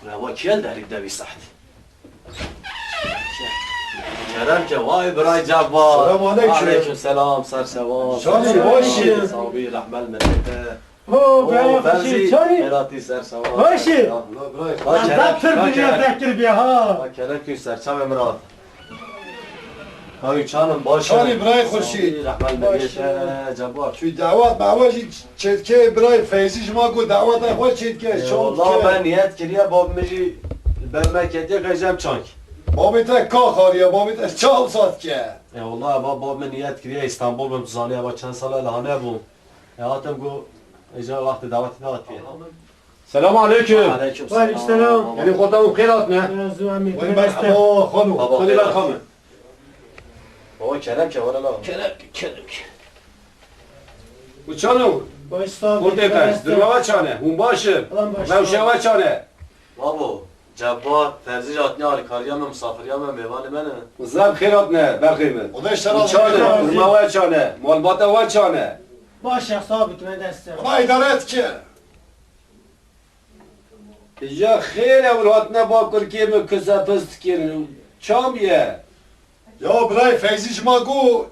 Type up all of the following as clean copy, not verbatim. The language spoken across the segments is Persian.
روا کیل داری دوی سخت کرم که وای برای جواد سلام علیکم. علیکم سلام سرسوار شانی باشی. صابی رحمل ملته او برای خوشی چایی؟ خیراتی سرسوار باشی. الله برای عذاب تر بیا ذکر بیا ها. کرم که سرچم امراد های چانم باشه شانی برای خورشید. رحمل ملته جواد توی دعوت معواجی چتکه برای فیزیش ما گو دعوت نخواه چتکه شام والله من که نیت کریه باب میجی برمکتی قیجم چانک بابیت که خاریه بابیت چال سات که والله باب من نیت کریه استانبول بم تزانیه با چند ساله لحانه بوم هاتم گو ایجا وقت دعوت دادتیه سلام علیکم. علیکم و علیکم سلام. یعنی خودم بخیرات نه؟ از او همی وای پیوسته. مرحبا خانم بابا خودی خیرات. برخامه. بابا کرم که والا کرم. Bu çanı باش صاحب burada efendim. Durmava çanı. Hun başı. Ulan başı. Mevşeva çanı. بابا جواد فرزی جاتنی حال کاریام مسافریام میوان منه Zab خیرات ne? Berkıyım. خدا اشتر Bu از çanı. Çanı. Durmava çanı. Malbata var çanı. باش یا صاحب تو دسته. خدا ادارت که Ya خیر اولاد ne bakır ki mi kısa pıstkin. Çam ye. یا برای فیزیش ما گو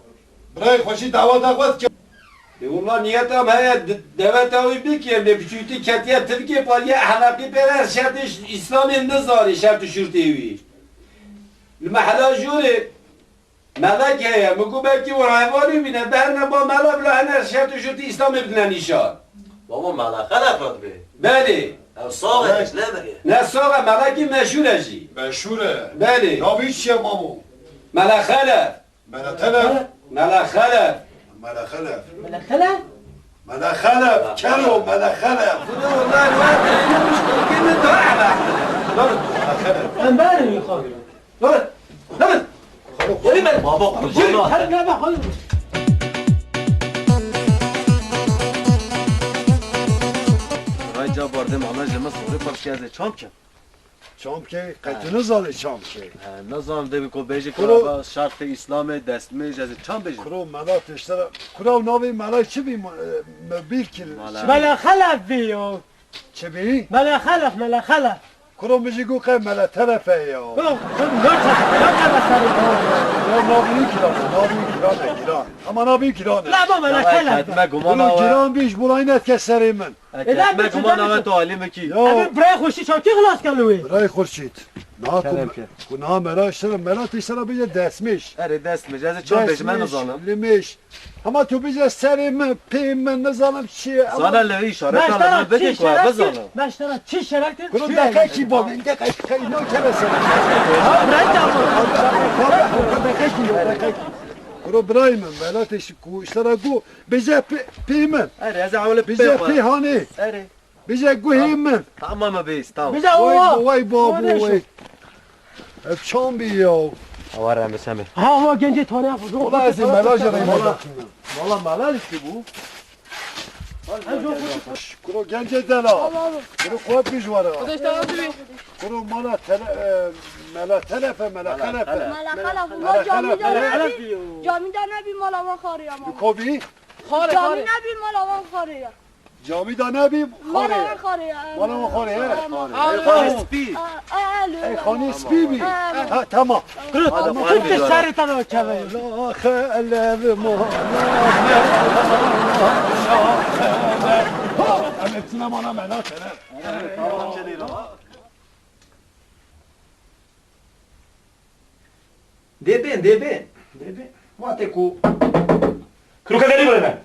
برای خوشی دعوت نخواه که Ulan niyetim heye devet avi bir ki evde küçüktü ketiye Türkiye paliye ahlaki perer şerti İslam'ın nizari şerti şürtevi. Lmahla juri melek heye mugu belki var hayvani bine berne ba mela bile hener şerti şürti İslam ibne nişan. بابا ملخه لفت به Beli. ساقش لبریه Ne sonra meleki meşhur eji. مشهوره Beli. ناوی چیه مامو Melekhelef. ملخلف Melekhelef. ملخلف ملخله؟ ملخلف کلو ملخلف Ulan var kimin doğru ملخلف انبار میخوام. Lan. Lan. بابا قربانا هر نه بخوام. رای جا باردم همه جمع سوری پاک کرده چام کم شام که قطعه نزالی شام که نظام ده کو بیجی کرو. کرا شرط اسلام دست میج از چام بیجی کرو ملا تشتر کرو ناوی ملا چی بی مبیل کر ملا. ملخله بیو. چی بی ملخله. کرو میجی گو که ملا طرفه یا او نه سر. یا ناوی کرانه گیران اما ناوی کرانه لا با ملخله. کتمه گمان کرو آوه گیران بیش بلاینت که سری من کتمه گمان آوه تو حالی کی یا برای خوشی چون کی خلاص کلوی؟ برای خورشید نه کلم کو که. کو نه ملا اشتر ملا تشتر بیجه دستمیش اره دست میج از چام بیج من نزانم لیمیش اما تو بیجه سری من پی من نزانم چیه زانه لوی اشاره کنم بگی که بزانم مشترک چی شرکت؟ کرو دقیقه کی با این دقیقه خیلی نو که بسر کرو برای من ملاتش کو اشتر گو بیجه پی من اره از اول بیجه پی هانی اره بیجه گو هیم من تمام بیست تمام بیجه وای بابو وای افشان بیاو آواره هم بسمه ها گنجی تانه والله از این ملا جرای ملا والا ملال کی بو کرو گنج دلا کرو قوت بیجواره کرو ملا تلفه ملا خلفه ملخلف ما جامی دا نبی مال آوان خاری کوبی جامی نبی مال آوان خاری جامی دا نبی مال خاره آوان خاری مال ما خاره اسپی ای خانی سپی بی ها تمام خود سر تنها کبه لا خلف ما امتنا مانا ملا تلف Debin. Mate ku. Krukadeli böyle.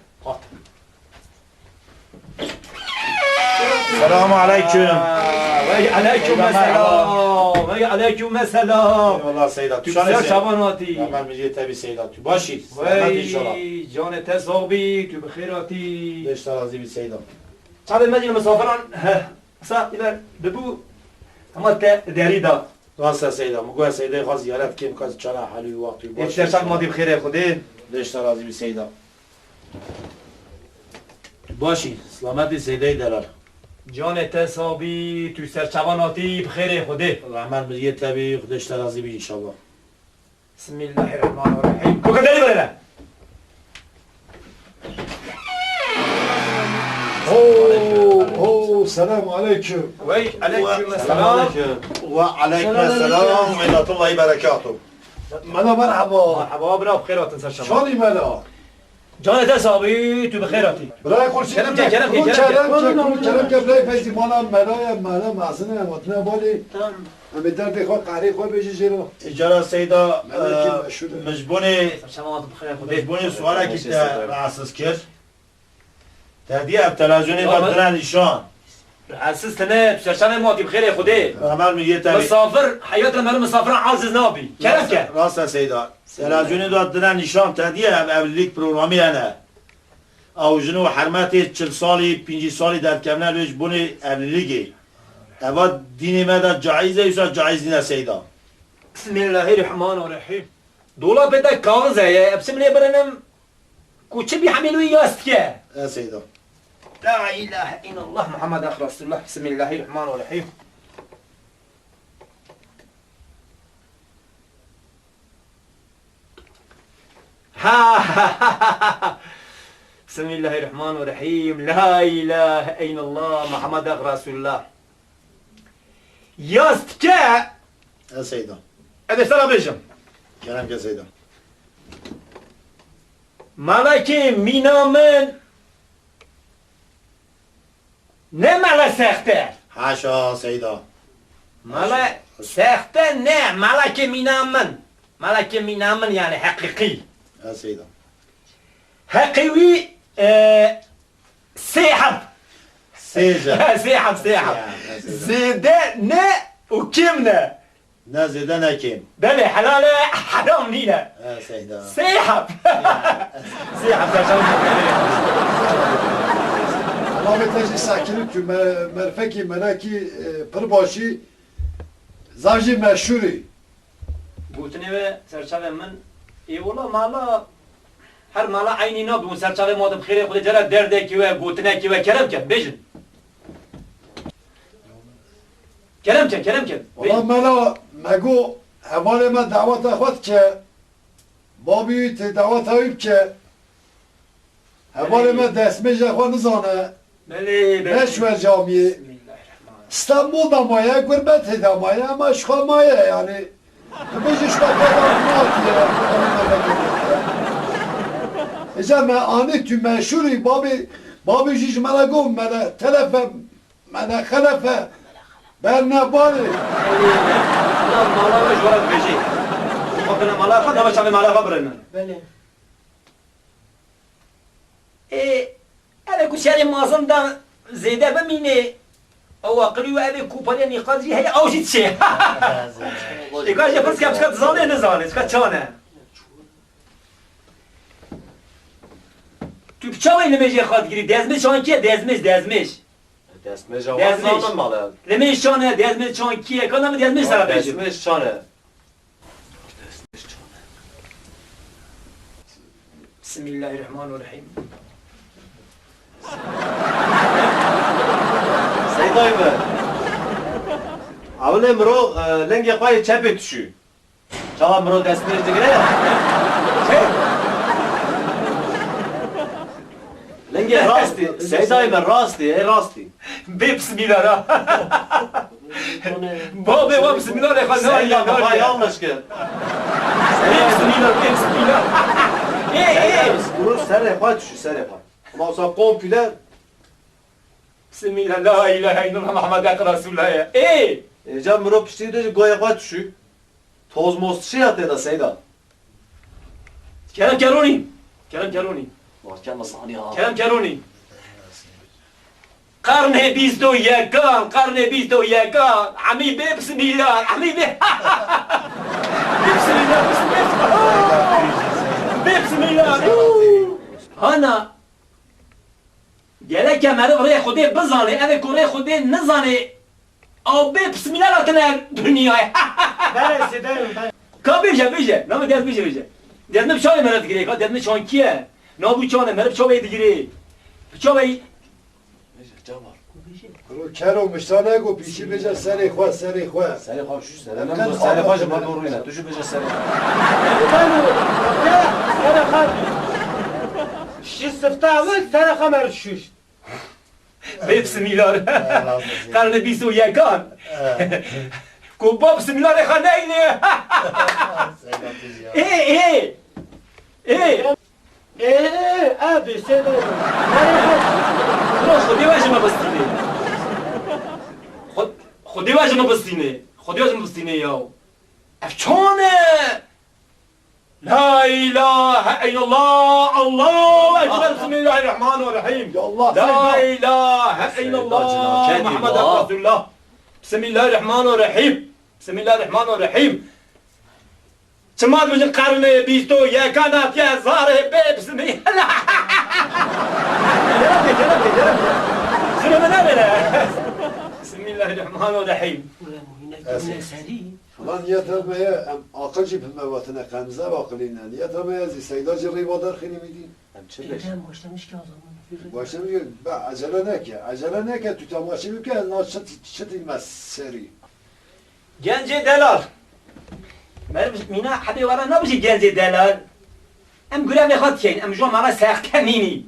Selamun aleyküm. Ve aleyküm selam. Ve aleyküm selam. Eyvallah Seyda. Güzel şabanati. Hemen müziği tabi Seyda. Tu başit. Selamat inşallah. Vey can tesabi tu bkhirati. Beş tarazi bir Seyda. Çabe medine misafiran. Sa ila debu. Ama derida. Rasa Seyda. Mugu Seyda'yı khaz ziyaret kim khaz çara halü vakti. İstersen madi bkhire khudi. Beş tarazi bir Seyda. Başit. Selamat Seyda'yı delal. Can tesabi tu serçabanati bkhire khudi. Rahman müziği tabi beş tarazi bir inşallah. Bismillahirrahmanirrahim. Krukadeli böyle. Oh, alo selamu aleyküm. Vay aleyküm Selam selam. وعليكم السلام ورحمة الله وبركاته. Mela merhaba. Merhaba bra bخيرات سرشم. Şani mela. جانت حسابي تو بخيراتي. Bırak kurşun. Kerem ke, Kerem ke, Kurun Kerem ke. Kerem ke bırak feyzi mala mela mazine mutne boli. Ama derdi خو قهری خو بيجي جيرو. إجارة سيدة ملكي مشهورة. مجبوني سرشمات بخير خدي. مجبوني سؤالك إنت رأسس كر. تهديه بتلازوني بدنا نشان. اساس تنه سرشم ماتي بخير خدي. عمل من يتاري. مسافر حياتنا مال مسافر عاوز نابي. كلام كه. راسا سيدة. تلازوني بدنا نشان تهديه أوليك برنامجي أنا. او جنو حرمت 40 سالی 50 سالی در کمنه روش بونی اولیگی اما دین ما دا جایزه یا جایز نیست سیدا بسم الله الرحمن الرحیم. دولا بده کاغذه یا بسم الله برنم کوچه بی حملوی یاست که. سیدا لا اله الا الله محمد رسول الله بسم الله الرحمن الرحیم. ها بسم الله الرحمن الرحيم لا إله إلا الله محمد رسول الله ياست كا سیدا هذا سلام بيجم کلام که سیدا ملكي مينا من نه ملا سخته حاشا سیدا ملا سخته نه ملكي مينا من ملكي مينا من يعني حقيقي سیدا حقيقي سيحب سیجا سيحب زيده نه وكمنه نه زیده نکیم بله حلال حرام نینه سیدا سيحب سيحب Allah'ım teci sakinlik ki merfeki melaki pırbaki zavji meşhuri. گوتنه و سرچاوه من ای والا مالا هر مالا عینی نبود سرچاوه مادم خیره خود جرا درده کی و گوتنه کی و کرم کن بیشن کرم کن Ola mela mego hevale me davet xwed ke babî te davet ayıp ke hevale me destmêja xwe nizane بله neşve camiye بسم الله الرحمن İstanbul'da maye gurbet de maye ama şu maye yani biz işte kadar İşte ani tü meşhuri babi jiş melago mela telefe mela khalafe berna bari الله مالا و جوارد بیشی خودنا مالا خود نباشه به مالا خبرنا بله انا كشاري معظم دا زيدا بميني او قريو ابي كوبانيا نقاضي هي او شيء شيء يقال يا بس كم شكت زانه نزانه شكت چانه تو بچاوي نمجي خاد گيري دزمش شان كي دزمش Desme cevap zaman malı. لمش شانه دزمش شان كي كلام دزمش سرا بيجي Desme şane. بسم الله الرحمن الرحيم Seyda'yı mı? Avle mro lenge payı çepe düşü. Çala mro desme gire ya. Lenge rasti. Seyda'yı mı rasti? Rasti. بسم الله را بابا و بسم الله را خد Seyda kafa yanlış ki. بسم الله بسم الله Bunu ser yapar düşü ser yapar. Ama sonra komple بسم الله لا اله الا الله محمد رسول الله ايه Ecem mro piştiği de goya kaç düşü. Toz moz şey at ya da Seyda. كلام كروني كلام كروني Mahkem masani ha. كلام كروني قرن بيزدو يكان قرن بيزدو يكان حبيبي بسم الله حبيبي بسم الله بسم الله انا گلک مرو ری خودی بزانه اوه کوره خودی نزانه او به بسم الله راتنه دنیای کا بیجه نام دست بیجه دست چانه مرد گیری کا دست چان کیه نابو چانه مرد چاوی دیگری چاوی kero mıştane go pişi beje seri xwe Seri kaç düşü ser. Hem seri kaç yapar doğru yine. Düşü bece seri. شی سفته اول سر خمر شوش بسمیلار قرن 21 کوبا بسمیلار خانه اینه ابي سيدي خودی واجه ما بستینه خودی واجه ما بستینه خودی واجه ما بستینه یا افچانه لا اله الا الله الله اكبر بسم الله الرحمن الرحيم Ya Allah لا Seyda. اله الا الله محمد رسول الله بسم الله الرحمن الرحيم بسم الله الرحمن الرحيم سمعت من القرن بيستو يا كانت يا زاره بسم الله بسم الله الرحمن الرحيم Lan yetemeye akılcı bilme vatına kanıza bakılıyla. Yetemeye Seyda Cirriba derkhini miydin? Hem çi beş. Başım diyor, ben acele ne ki, tutamaşı bir kez, na çıt ilmez seri. Gence delal. Mina hadi vara ne bizi gence delal. Em gülev xat kein, em jo mara sahkanini.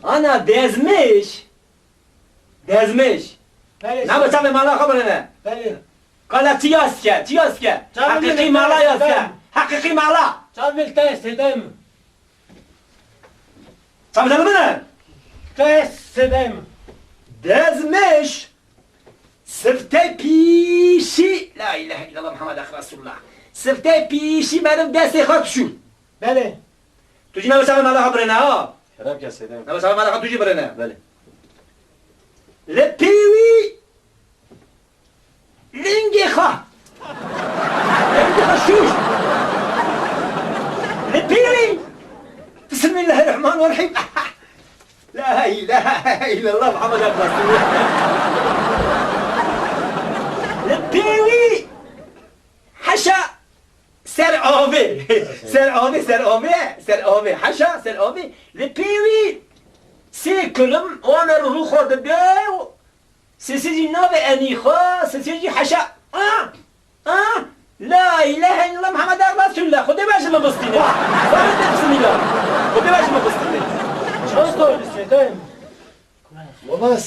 Ana dezmiş. Ne bıçağı mala haberine? بله Kala tiyaske. Hakiki mala yaske. Hakiki mala. تعمل تيست دايما Sabıcalı mı? تيست دايما Dezmiş. Sıfte pişi. La ilahe illallah Muhammed Resulullah. Sıfte pişi benim desti xat şu. بله Tuji ne bıçağı mala haberine ha? Kerem keseydim. Ne bıçağı mala tuji berine. Böyle. Le piwi lingeha şuş le piwi Bismillahirrahmanirrahim La ilahe illallah Muhammed Resulullah Le piwi haşa serave haşa serave le piwi سيكلم وانا الروح دباو سيسيجي نابي انيخا سيسيجي حشا لا اله الا الله محمد رسول الله خدي باش ما بسطيني فرد بسم الله خدي باش ما بسطيني شلون تقول دايما Valla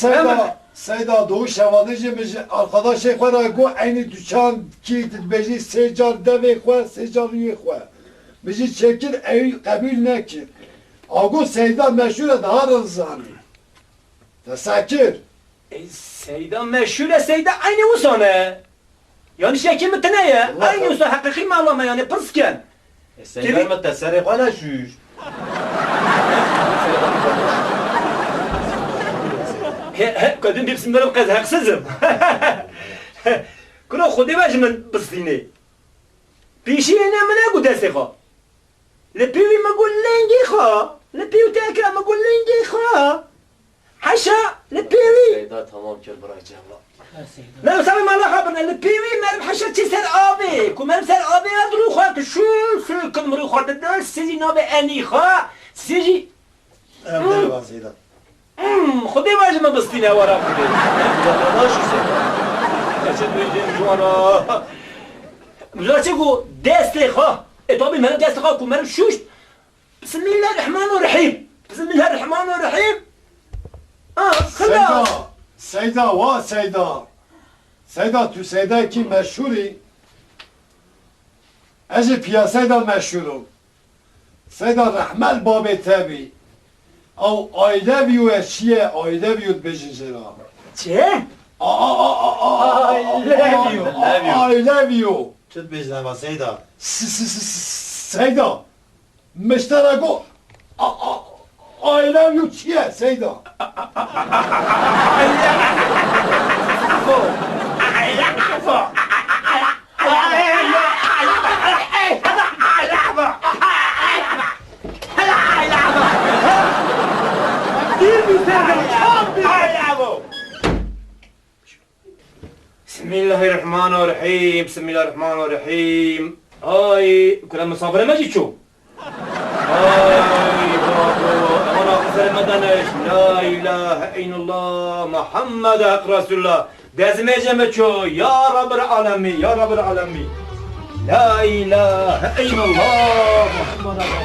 Seyda Doğu Şevadıcı arkadaş ekvara go aynı dükkan ki beji secar deve ekva secar yekva. Beji çekir ev kabul nekir. Ago Seyda meşhur daha rızani. Teşekkür. سيدا مشهورة سيدا أين وصانة؟ يعني شيء متنايا والله أين وصان حقيقي ما الله ما يعني بسكن Seyden mi teseri valla şuş. قدم بسم الله بقى هكسزم كنا خدي باش من بسطيني بيشي أنا من أقول دسخة لبيوي ما أقول لينجي خا لبيو تاكرا ما أقول لينجي خا حشا لبيوي Seyda tamam kör bırakacağım la. لا سامي ما الله خبرنا البيوي ما بحشا تسال ابي كما مثل ابي ادرو خاطر شو كل مري خاطر داس سيجي نابي اني خا سيجي Evde var Seyda. خدي واجه ما بسطينا ورا خدي Valla şu sen. كاشد ويجين جوانا مزاتيكو داستي خا اطابي ما داستي خا كما شوش بسم الله الرحمن الرحيم بسم الله الرحمن الرحيم خلاص Seyda va Seyda. Seyda tu Seyda ki meşhuri. Ezi piyasayda meşhurum. Seyda rahmel babı tabi. Av I love you eşiye I love you bejincera. çe I love you. Çıt bezden var Seyda. Seyda. Müştereko. I love you çiye Seyda. بسم الله الرحمن الرحيم بسم الله الرحمن الرحيم هاي كلام مصابر ما جيتشو هاي بابا انا قصر مدنش لا اله الا الله محمد رسول الله دزمه مچو يا رب العالمين يا رب العالمين لا اله الا الله محمد رسول الله